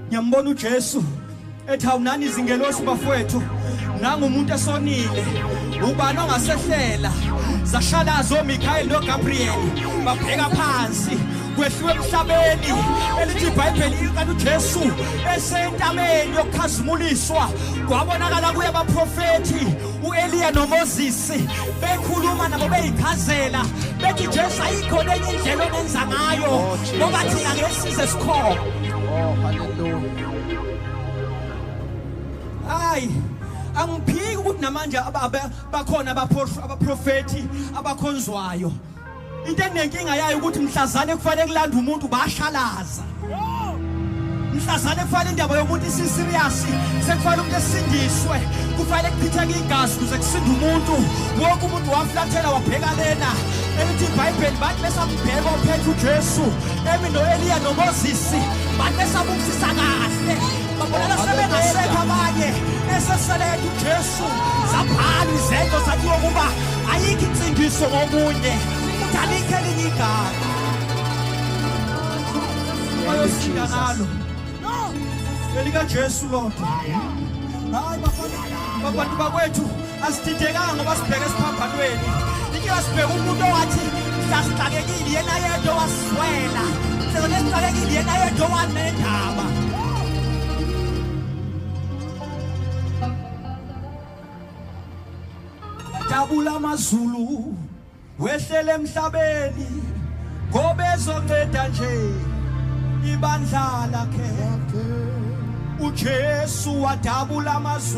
Ngiyambona uJesu ethi awunani izingelosi bafowethu nangumuntu esonile ubani ongasehlela zashalazo Michael noGabriel babheka phansi kwehliwe emhlabeni elithi iBhayibheli ikani uJesu esentabeni yokukhazimuliswa kwabonakala kuye abaprofeti uEliya noMoses bekhuluma nabo beyichazela bethi Jesu ayikhona enye indlela onenza ngayo ngoba thina ngesize sikhona. Oh, hallelujah. Hayi angiphiki ukuthi namanje bakhona abaprofeti abakhonzwayo. Into enenkinga yayo ukuthi mhlazane kufanele kulanda umuntu bashalaza. Mhlazane kufanele indaba yomuntu isiserious sekufanele umuntu esindiswe kufanele kuphitheke igazi kuze kusinde umuntu wonke umuntu waflathela wabheka lena elithi iBhayibheli bathi besambheka ophethe uJesu emi noEliya noMoses bathi besabukisisa kahle babonela sebengasekho abanye eseselethe uJesu zabhala izenzo zathi ukuba ayikho insindiso ngomunye umuntu alikho elinye igama ayosinda ngalo elika Jesu lodwa. Hayi babantu bakwethu asididekanga ngoba sibheke esiphambanweni ike asibheke umuntu owathi sasixakekile yena yedwa waswela sesixakekile yena yedwa wanendaba. Dabula amazulu wehlele emhlabeni ngoba ezonceda nje ibandla lakhe uJesu wadabula amazulu.